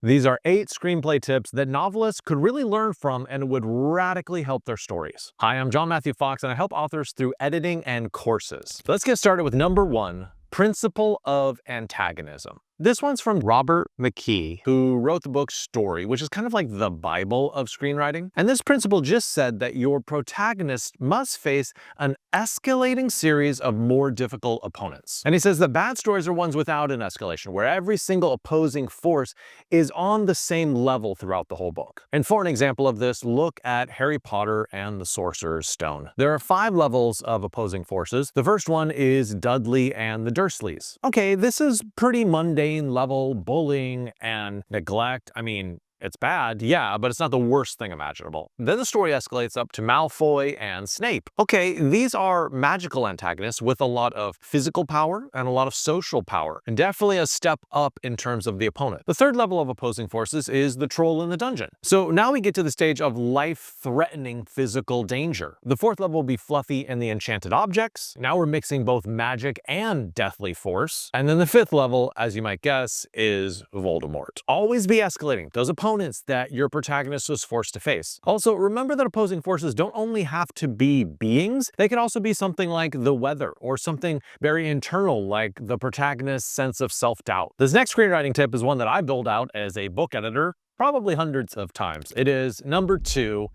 These are 8 screenplay tips that novelists could really learn from and would radically help their stories. Hi, I'm John Matthew Fox, and I help authors through editing and courses. Let's get started with number 1, principle of antagonism. This one's from Robert McKee, who wrote the book Story, which is kind of like the Bible of screenwriting. And this principle just said that your protagonist must face an escalating series of more difficult opponents. And he says that bad stories are ones without an escalation, where every single opposing force is on the same level throughout the whole book. And for an example of this, look at Harry Potter and the Sorcerer's Stone. There are 5 levels of opposing forces. The first one is Dudley and the Dursleys. Okay, this is pretty mundane level bullying and neglect. I mean, it's bad, yeah, but it's not the worst thing imaginable. Then the story escalates up to Malfoy and Snape. Okay, these are magical antagonists with a lot of physical power and a lot of social power, and definitely a step up in terms of the opponent. The third level of opposing forces is the troll in the dungeon. So now we get to the stage of life-threatening physical danger. The fourth level will be Fluffy and the enchanted objects. Now we're mixing both magic and deathly force. And then the fifth level, as you might guess, is Voldemort. Always be escalating those opponents that your protagonist was forced to face. Also, remember that opposing forces don't only have to be beings, they can also be something like the weather or something very internal like the protagonist's sense of self-doubt. This next screenwriting tip is one that I built out as a book editor probably hundreds of times. It is number 2,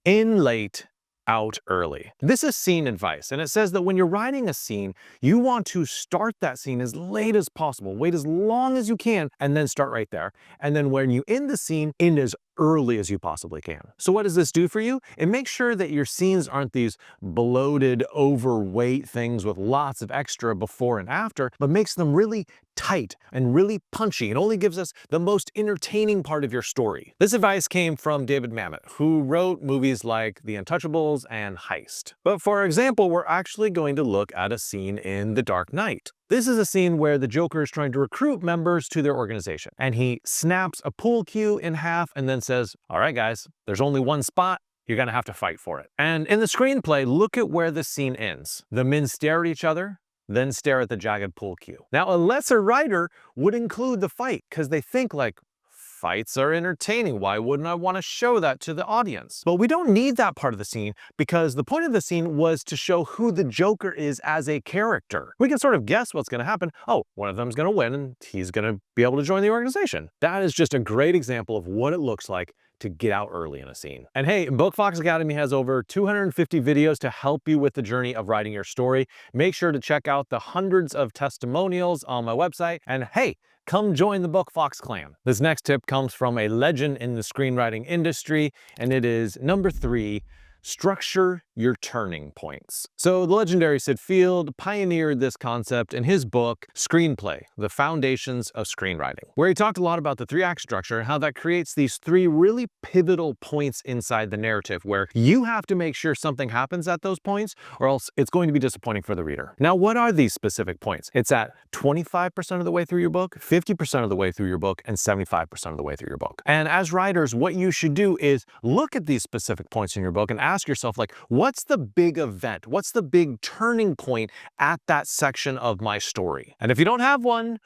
in late, out early. This is scene advice, and it says that when you're writing a scene, you want to start that scene as late as possible, wait as long as you can, and then start right there. And then when you end the scene, end as early as you possibly can. So what does this do for you? It makes sure that your scenes aren't these bloated, overweight things with lots of extra before and after, but makes them really tight and really punchy. It only gives us the most entertaining part of your story. This advice came from David Mamet, who wrote movies like The Untouchables and Heist. But for example, we're actually going to look at a scene in The Dark Knight. This is a scene where the Joker is trying to recruit members to their organization, and he snaps a pool cue in half and then says, "All right, guys, there's only one spot. You're gonna have to fight for it." And in the screenplay, look at where the scene ends. The men stare at each other, then stare at the jagged pool cue. Now, a lesser writer would include the fight because they think like, fights are entertaining. Why wouldn't I want to show that to the audience? But we don't need that part of the scene because the point of the scene was to show who the Joker is as a character. We can sort of guess what's going to happen. Oh, one of them's going to win and he's going to be able to join the organization. That is just a great example of what it looks like to get out early in a scene. And hey, Bookfox Academy has over 250 videos to help you with the journey of writing your story. Make sure to check out the hundreds of testimonials on my website. And hey, come join the Bookfox clan. This next tip comes from a legend in the screenwriting industry, and it is number 3, structure your turning points. So the legendary Sid Field pioneered this concept in his book, Screenplay, The Foundations of Screenwriting, where he talked a lot about the 3-act structure and how that creates these 3 really pivotal points inside the narrative where you have to make sure something happens at those points or else it's going to be disappointing for the reader. Now, what are these specific points? It's at 25% of the way through your book, 50% of the way through your book, and 75% of the way through your book. And as writers, what you should do is look at these specific points in your book and ask yourself, like, what's the big event? What's the big turning point at that section of my story? And if you don't have one,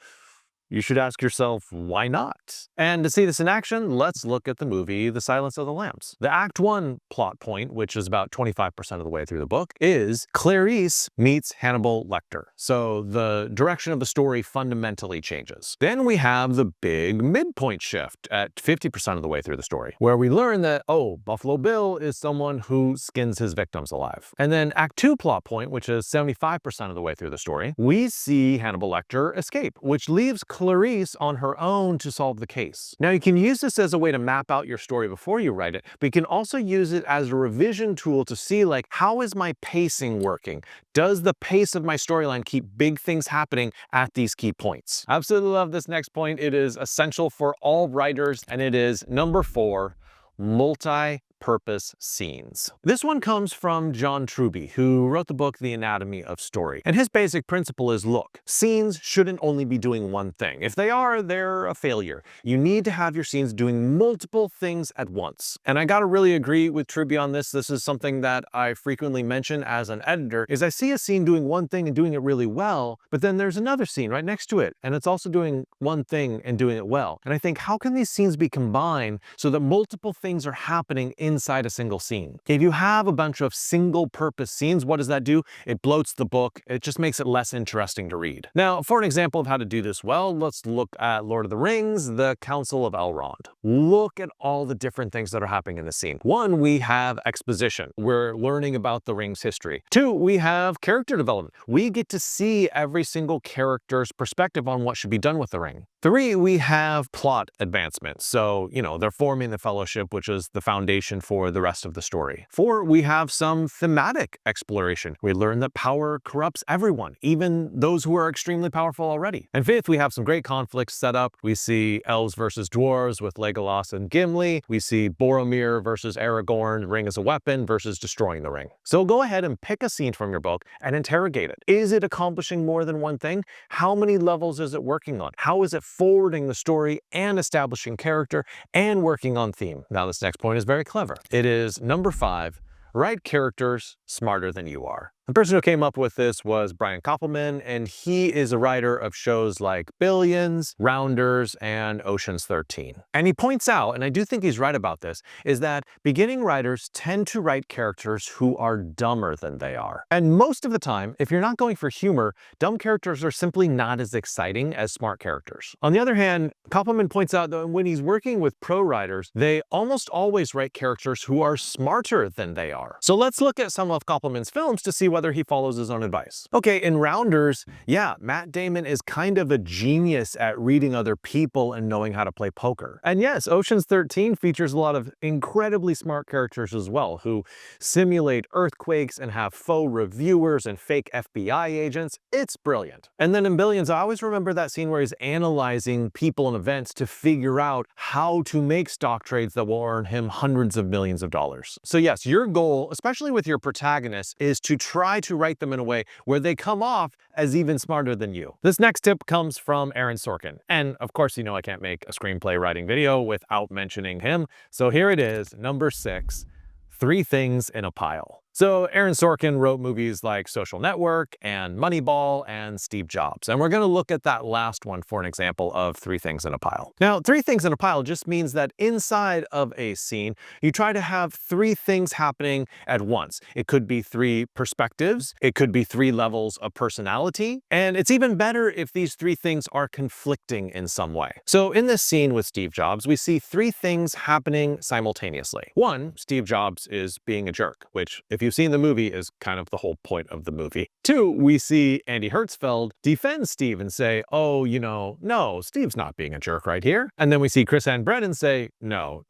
you should ask yourself, why not? And to see this in action, let's look at the movie The Silence of the Lambs. The Act 1 plot point, which is about 25% of the way through the book, is Clarice meets Hannibal Lecter. So the direction of the story fundamentally changes. Then we have the big midpoint shift at 50% of the way through the story, where we learn that, oh, Buffalo Bill is someone who skins his victims alive. And then Act 2 plot point, which is 75% of the way through the story, we see Hannibal Lecter escape, which leaves Clarice on her own to solve the case. Now, you can use this as a way to map out your story before you write it, but you can also use it as a revision tool to see, like, how is my pacing working? Does the pace of my storyline keep big things happening at these key points? I absolutely love this next point. It is essential for all writers, and it is number 4, multi purpose scenes. This one comes from John Truby, who wrote the book The Anatomy of Story. And his basic principle is, look, scenes shouldn't only be doing one thing. If they are, they're a failure. You need to have your scenes doing multiple things at once. And I gotta really agree with Truby on this. This is something that I frequently mention as an editor, is I see a scene doing one thing and doing it really well, but then there's another scene right next to it, and it's also doing one thing and doing it well. And I think, how can these scenes be combined so that multiple things are happening inside a single scene? If you have a bunch of single purpose scenes, what does that do? It bloats the book. It just makes it less interesting to read. Now, for an example of how to do this well, let's look at Lord of the Rings, the Council of Elrond. Look at all the different things that are happening in the scene. One, we have exposition. We're learning about the ring's history. Two, we have character development. We get to see every single character's perspective on what should be done with the ring. Three, we have plot advancement. So, they're forming the fellowship, which is the foundation for the rest of the story. Four, we have some thematic exploration. We learn that power corrupts everyone, even those who are extremely powerful already. And fifth, we have some great conflicts set up. We see elves versus dwarves with Legolas and Gimli. We see Boromir versus Aragorn, ring as a weapon versus destroying the ring. So go ahead and pick a scene from your book and interrogate it. Is it accomplishing more than one thing? How many levels is it working on? How is it forwarding the story and establishing character and working on theme? Now, this next point is very clever. It is number 5, write characters smarter than you are. The person who came up with this was Brian Koppelman, and he is a writer of shows like Billions, Rounders, and Ocean's 13. And he points out, and I do think he's right about this, is that beginning writers tend to write characters who are dumber than they are. And most of the time, if you're not going for humor, dumb characters are simply not as exciting as smart characters. On the other hand, Koppelman points out that when he's working with pro writers, they almost always write characters who are smarter than they are. So let's look at some of Koppelman's films to see whether he follows his own advice. Okay, in Rounders, yeah, Matt Damon is kind of a genius at reading other people and knowing how to play poker. And yes, Ocean's 13 features a lot of incredibly smart characters as well, who simulate earthquakes and have faux reviewers and fake FBI agents. It's brilliant. And then in Billions, I always remember that scene where he's analyzing people and events to figure out how to make stock trades that will earn him hundreds of millions of dollars. So yes, your goal, especially with your protagonists, is to try to write them in a way where they come off as even smarter than you. This next tip comes from Aaron Sorkin. And of course, I can't make a screenplay writing video without mentioning him. So here it is, number 6, 3 things in a pile. So Aaron Sorkin wrote movies like Social Network and Moneyball and Steve Jobs. And we're going to look at that last one for an example of 3 things in a pile. Now, 3 things in a pile just means that inside of a scene, you try to have 3 things happening at once. It could be 3 perspectives. It could be 3 levels of personality. And it's even better if these 3 things are conflicting in some way. So in this scene with Steve Jobs, we see 3 things happening simultaneously. 1, Steve Jobs is being a jerk, which, if you've seen the movie, is kind of the whole point of the movie. 2, we see Andy Hertzfeld defend Steve and say, oh, no, Steve's not being a jerk right here. And then we see Chris and Brennan say, no,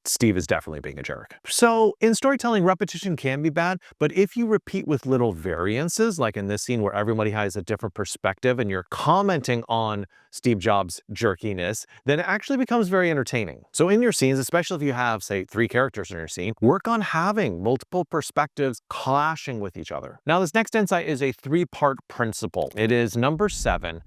Steve is definitely being a jerk. So in storytelling, repetition can be bad, but if you repeat with little variances, like in this scene where everybody has a different perspective and you're commenting on Steve Jobs' jerkiness, then it actually becomes very entertaining. So in your scenes, especially if you have, say, 3 characters in your scene, work on having multiple perspectives clashing with each other. Now, this next insight is a 3-part principle. It is number 7,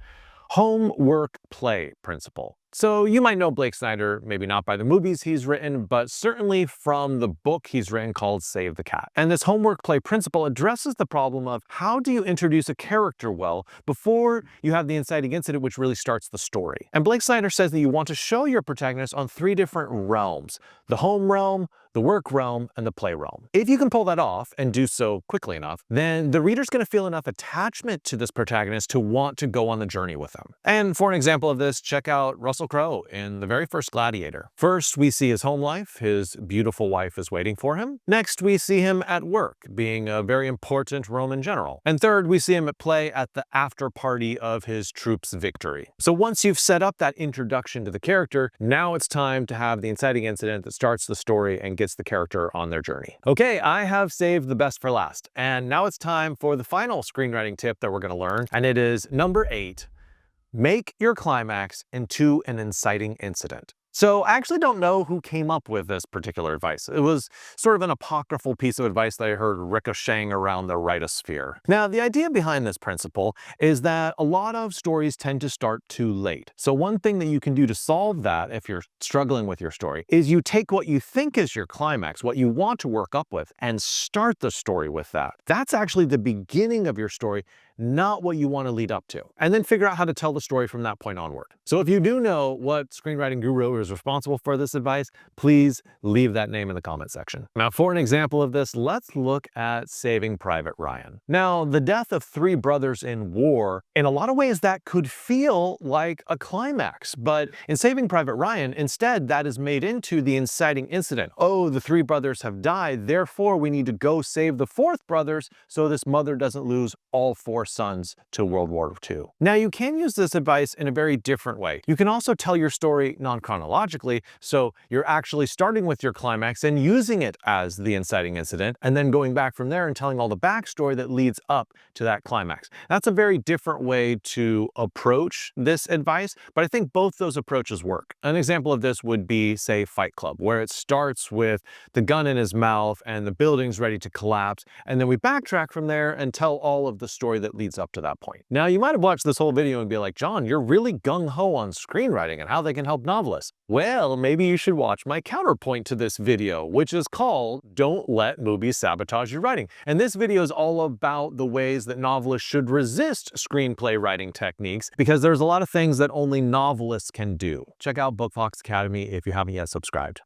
home, work, play principle. So you might know Blake Snyder, maybe not by the movies he's written, but certainly from the book he's written called Save the Cat. And this homework play principle addresses the problem of how do you introduce a character well before you have the inciting incident, which really starts the story. And Blake Snyder says that you want to show your protagonist on 3 different realms: the home realm, the work realm, and the play realm. If you can pull that off and do so quickly enough, then the reader's going to feel enough attachment to this protagonist to want to go on the journey with them. And for an example of this, check out Russell Crowe in the very first Gladiator. First, we see his home life. His beautiful wife is waiting for him. Next, we see him at work, being a very important Roman general. And third, we see him at play at the after party of his troops' victory. So once you've set up that introduction to the character, now it's time to have the inciting incident that starts the story and gets the character on their journey. Okay, I have saved the best for last. And now it's time for the final screenwriting tip that we're going to learn. And it is number 8. Make your climax into an inciting incident. So I actually don't know who came up with this particular advice. It was sort of an apocryphal piece of advice that I heard ricocheting around the writosphere. Now, the idea behind this principle is that a lot of stories tend to start too late. So one thing that you can do to solve that if you're struggling with your story is you take what you think is your climax, what you want to work up with, and start the story with that. That's actually the beginning of your story, not what you want to lead up to. And then figure out how to tell the story from that point onward. So if you do know what screenwriting guru is responsible for this advice, please leave that name in the comment section. Now, for an example of this, let's look at Saving Private Ryan. Now, the death of three brothers in war, in a lot of ways that could feel like a climax, but in Saving Private Ryan, instead that is made into the inciting incident. Oh, the three brothers have died, therefore we need to go save the fourth brothers so this mother doesn't lose all four sons to World War II. Now, you can use this advice in a very different way. You can also tell your story non-chronologically, so you're actually starting with your climax and using it as the inciting incident, and then going back from there and telling all the backstory that leads up to that climax. That's a very different way to approach this advice, but I think both those approaches work. An example of this would be, say, Fight Club, where it starts with the gun in his mouth and the building's ready to collapse, and then we backtrack from there and tell all of the story that leads up to that point. Now, you might have watched this whole video and be like, John, you're really gung-ho on screenwriting and how they can help novelists. Well, maybe you should watch my counterpoint to this video, which is called Don't Let Movies Sabotage Your Writing. And this video is all about the ways that novelists should resist screenplay writing techniques, because there's a lot of things that only novelists can do. Check out Bookfox Academy if you haven't yet subscribed.